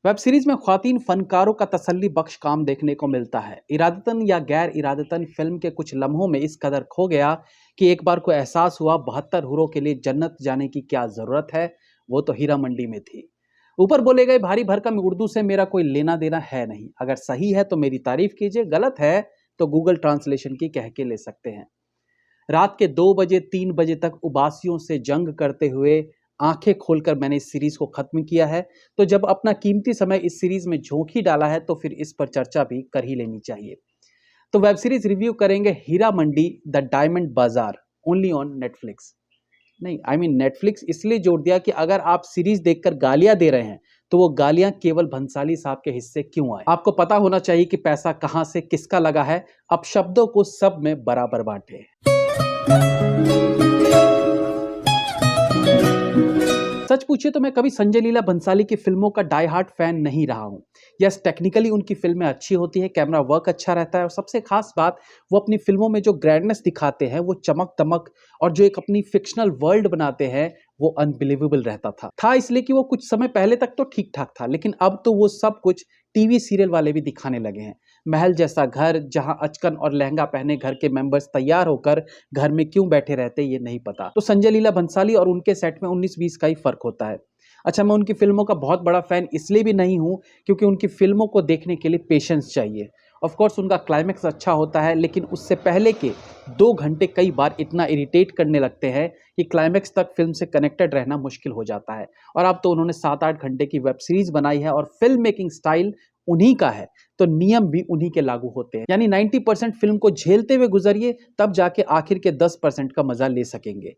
Web series में ख्वातीन फनकारों का तसल्ली बख्श काम देखने को मिलता है। इरादतन या गैर इरादतन फिल्म के कुछ लम्हों में इस कदर खो गया कि एक बार को एहसास हुआ 72 हुरों के लिए जन्नत जाने की क्या जरूरत है। वो तो हीरा मंडी में थी। ऊपर बोले गए भारी भरकम उर्दू से मेरा कोई लेना देना है नहीं। अगर सही है तो मेरी तारीफ कीजिए, गलत है तो गूगल ट्रांसलेशन की कह के ले सकते हैं। रात के 2 बजे 3 बजे तक उबासियों से जंग करते हुए आंखें खोलकर मैंने इस सीरीज को खत्म किया है। तो जब अपना कीमती समय इस सीरीज में झोंक ही डाला है तो फिर इस पर चर्चा भी कर ही लेनी चाहिए। तो वेब सीरीज रिव्यू करेंगे हीरा मंडी द डायमंड बाजार, ओनली ऑन नेटफ्लिक्स। नहीं, नेटफ्लिक्स इसलिए जोड़ दिया कि अगर आप सीरीज देखकर गालियां दे रहे हैं तो वो गालियां केवल भंसाली साहब के हिस्से क्यों आए। आपको पता होना चाहिए कि पैसा कहां से किसका लगा है। अब शब्दों को सब में बराबर बांटे। सच पूछिए तो मैं कभी संजय लीला भंसाली की फिल्मों का डाई हार्ट फैन नहीं रहा हूं। यस, टेक्निकली उनकी फिल्में अच्छी होती है, कैमरा वर्क अच्छा रहता है और सबसे खास बात वो अपनी फिल्मों में जो ग्रैंडनेस दिखाते हैं, वो चमक दमक और जो एक अपनी फिक्शनल वर्ल्ड बनाते हैं वो अनबिलीवेबल रहता था इसलिए कि वो कुछ समय पहले तक तो ठीक ठाक था, लेकिन अब तो वो सब कुछ टीवी सीरियल वाले भी दिखाने लगे हैं। महल जैसा घर जहां अचकन और लहंगा पहने घर के मेंबर्स तैयार होकर घर में क्यों बैठे रहते ये नहीं पता। तो संजय लीला भंसाली और उनके सेट में 19-20 का ही फर्क होता है। अच्छा, मैं उनकी फिल्मों का बहुत बड़ा फैन इसलिए भी नहीं हूं क्योंकि उनकी फिल्मों को देखने के लिए पेशेंस चाहिए। ऑफ कोर्स उनका क्लाइमैक्स अच्छा होता है, लेकिन उससे पहले के 2 घंटे कई बार इतना इरिटेट करने लगते हैं कि क्लाइमैक्स तक फिल्म से कनेक्टेड रहना मुश्किल हो जाता है। और अब तो उन्होंने 7-8 घंटे की वेब सीरीज बनाई है और फिल्म मेकिंग स्टाइल उन्हीं का है, तो नियम भी उन्हीं के लागू होते हैं। यानी 90% फिल्म को झेलते हुए गुजरिए, तब जाके आखिर के 10% का मजा ले सकेंगे।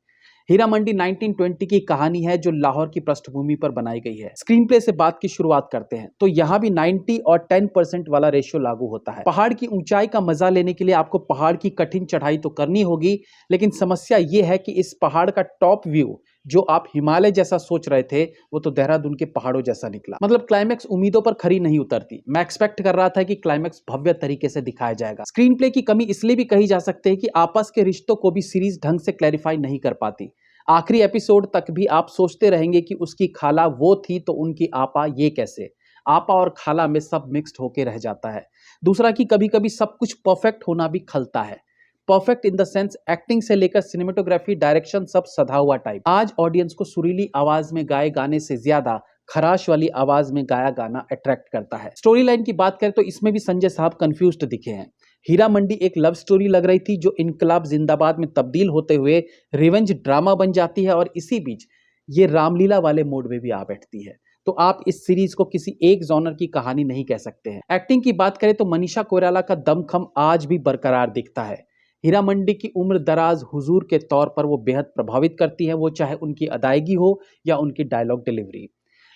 हीरा मंडी 1920 की कहानी है जो लाहौर की पृष्ठभूमि पर बनाई गई है। स्क्रीन प्ले से बात की शुरुआत करते हैं तो यहाँ भी 90 और 10% वाला रेशियो लागू होता है। पहाड़ की ऊंचाई का मजा लेने के लिए आपको पहाड़ की कठिन चढ़ाई तो करनी होगी, लेकिन समस्या यह है कि इस पहाड़ का टॉप व्यू जो आप हिमालय जैसा सोच रहे थे वो तो देहरादून के पहाड़ों जैसा निकला। मतलब क्लाइमैक्स उम्मीदों पर खरी नहीं उतरती। मैं एक्सपेक्ट कर रहा था कि क्लाइमैक्स भव्य तरीके से दिखाया जाएगा। स्क्रीन प्ले की कमी इसलिए भी कही जा सकती है कि आपस के रिश्तों को भी सीरीज ढंग से क्लैरिफाई नहीं कर पाती। आखिरी एपिसोड तक भी आप सोचते रहेंगे कि उसकी खाला वो थी तो उनकी आपा ये कैसे। आपा और खाला में सब मिक्स्ड होके रह जाता है। दूसरा कि कभी कभी सब कुछ परफेक्ट होना भी खलता है। Perfect in the sense acting से लेकर सिनेमेटोग्राफी, डायरेक्शन सब सधा हुआ टाइप। आज ऑडियंस को सुरीली आवाज में गाए गाने से ज्यादा खराश वाली आवाज में गाया गाना अट्रैक्ट करता है। स्टोरी लाइन की बात करें तो इसमें भी संजय साहब कंफ्यूज्ड दिखे हैं। हीरा मंडी एक लव स्टोरी लग रही थी जो इनकलाब जिंदाबाद में तब्दील होते हुए रिवेंज ड्रामा बन जाती है और इसी बीच ये रामलीला वाले मोड में भी आ बैठती है। तो आप इस सीरीज को किसी एक जॉनर की कहानी नहीं कह सकते हैं। एक्टिंग की बात करें तो मनीषा कोइराला का दमखम आज भी बरकरार दिखता है। हीरा मंडी की उम्र दराज हुजूर के तौर पर वो बेहद प्रभावित करती है, वो चाहे उनकी अदायगी हो या उनकी डायलॉग डिलीवरी।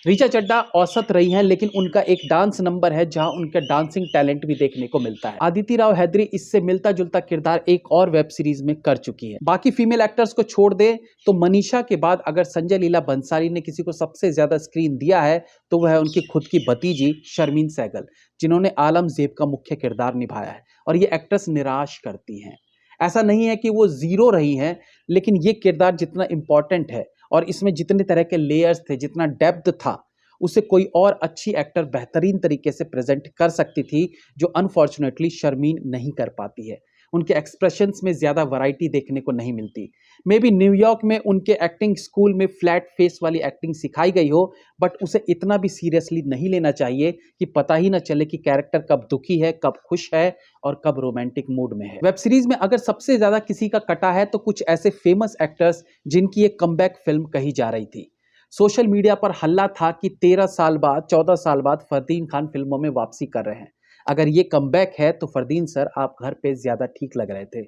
ऋचा चड्ढा औसत रही हैं, लेकिन उनका एक डांस नंबर है जहां उनका डांसिंग टैलेंट भी देखने को मिलता है। अदिति राव हैदरी इससे मिलता जुलता किरदार एक और वेब सीरीज में कर चुकी है। बाकी फीमेल एक्टर्स को छोड़ दे तो मनीषा के बाद अगर संजय लीला भंसाली ने किसी को सबसे ज्यादा स्क्रीन दिया है तो वह है उनकी खुद की भतीजी शर्मीन सहगल, जिन्होंने आलम ज़ेब का मुख्य किरदार निभाया है और ये एक्ट्रेस निराश करती हैं। ऐसा नहीं है कि वो जीरो रही हैं, लेकिन ये किरदार जितना इंपॉर्टेंट है और इसमें जितने तरह के लेयर्स थे, जितना डेप्थ था, उसे कोई और अच्छी एक्टर बेहतरीन तरीके से प्रेजेंट कर सकती थी, जो अनफॉर्चुनेटली शर्मीन नहीं कर पाती है। उनके एक्सप्रेशंस में ज्यादा वैरायटी देखने को नहीं मिलती। मे बी न्यूयॉर्क में उनके एक्टिंग स्कूल में फ्लैट फेस वाली एक्टिंग सिखाई गई हो, बट उसे इतना भी सीरियसली नहीं लेना चाहिए कि पता ही ना चले कि कैरेक्टर कब दुखी है, कब खुश है और कब रोमांटिक मूड में है। वेब सीरीज में अगर सबसे ज्यादा किसी का कटा है तो कुछ ऐसे फेमस एक्टर्स जिनकी एक कमबैक फिल्म कही जा रही थी। सोशल मीडिया पर हल्ला था कि 13 साल बाद 14 साल बाद फरदीन खान फिल्मों में वापसी कर रहे हैं। अगर ये कमबैक है तो फरदीन सर आप घर पे ज्यादा ठीक लग रहे थे।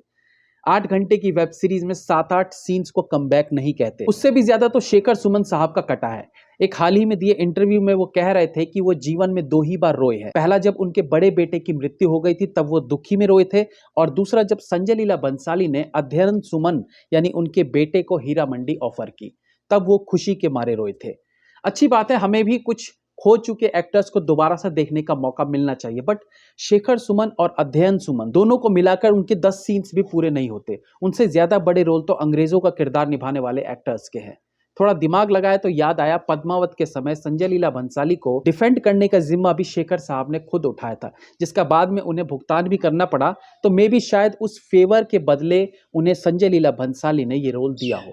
8 घंटे की वेब सीरीज में 7-8 सीन्स को कमबैक नहीं कहते। उससे भी ज्यादा तो शेखर सुमन साहब का कटा है। एक हाल ही में दिए इंटरव्यू में वो कह रहे थे कि वो जीवन में 2 ही बार रोए हैं। पहला जब उनके बड़े बेटे की मृत्यु हो गई थी तब वो दुखी में रोए थे, और दूसरा जब संजय लीला बंसाली ने अध्ययन सुमन यानी उनके बेटे को हीरा मंडी ऑफर की, तब वो खुशी के मारे रोए थे। अच्छी बात है, हमें भी कुछ खो चुके एक्टर्स को दोबारा से देखने का मौका मिलना चाहिए, बट शेखर सुमन और अध्ययन सुमन दोनों को मिलाकर उनके 10 सीन्स भी पूरे नहीं होते। उनसे ज्यादा बड़े रोल तो अंग्रेजों का किरदार निभाने वाले एक्टर्स के हैं। थोड़ा दिमाग लगाया तो याद आया पद्मावत के समय संजय लीला भंसाली को डिफेंड करने का जिम्मा भी शेखर साहब ने खुद उठाया था, जिसका बाद में उन्हें भुगतान भी करना पड़ा। तो मे भी शायद उस फेवर के बदले उन्हें संजय लीला भंसाली ने ये रोल दिया हो।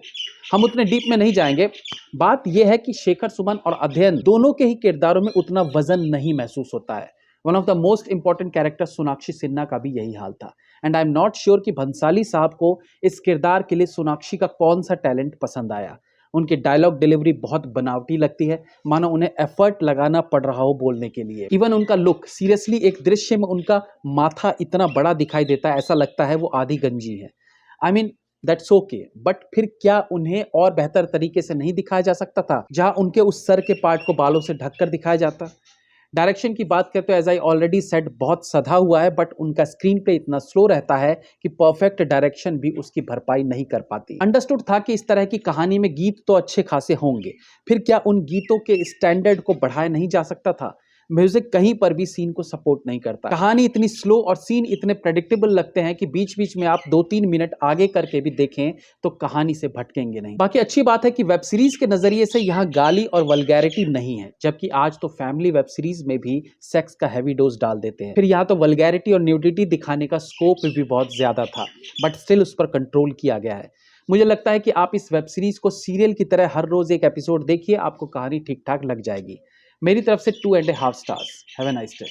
हम उतने डीप में नहीं जाएंगे। बात यह है कि शेखर सुमन और अध्ययन दोनों के ही किरदारों में उतना वजन नहीं महसूस होता है। One of the most important character Sonakshi Sinha का भी यही हाल था। And I am not sure कि भंसाली साहब को इस किरदार के लिए सोनाक्षी का कौन सा टैलेंट पसंद आया। उनकी डायलॉग डिलीवरी बहुत बनावटी लगती है, मानो उन्हें एफर्ट लगाना पड़ रहा हो बोलने के लिए। इवन उनका लुक, सीरियसली एक दृश्य में उनका माथा इतना बड़ा दिखाई देता है, ऐसा लगता है वो आधी गंजी है। I mean that's okay, but फिर क्या उन्हें और बेहतर तरीके से नहीं दिखाया जा सकता था, जहां उनके उस सर के पार्ट को बालों से ढककर दिखाया जाता। डायरेक्शन की बात करें तो एज आई ऑलरेडी सेड बहुत सधा हुआ है, बट उनका स्क्रीन प्ले इतना स्लो रहता है कि परफेक्ट डायरेक्शन भी उसकी भरपाई नहीं कर पाती। अंडरस्टूड था कि इस तरह की कहानी में गीत तो अच्छे खासे होंगे, फिर क्या उन गीतों के स्टैंडर्ड को बढ़ाया नहीं जा सकता था। म्यूजिक कहीं पर भी सीन को सपोर्ट नहीं करता। कहानी इतनी स्लो और सीन इतने प्रेडिक्टेबल लगते हैं कि बीच बीच में आप 2-3 मिनट आगे करके भी देखें तो कहानी से भटकेंगे नहीं। बाकी अच्छी बात है कि वेब सीरीज के नजरिए से यहाँ गाली और वल्गैरिटी नहीं है, जबकि आज तो फैमिली वेब सीरीज में भी सेक्स का हैवी डोज डाल देते हैं। फिर यहाँ तो वल्गैरिटी और न्यूडिटी दिखाने का स्कोप भी बहुत ज्यादा था, बट स्टिल उस पर कंट्रोल किया गया है। मुझे लगता है कि आप इस वेब सीरीज को सीरियल की तरह हर रोज एक एपिसोड देखिए, आपको कहानी ठीक ठाक लग जाएगी। मेरी तरफ से 2.5 stars. Have a nice day.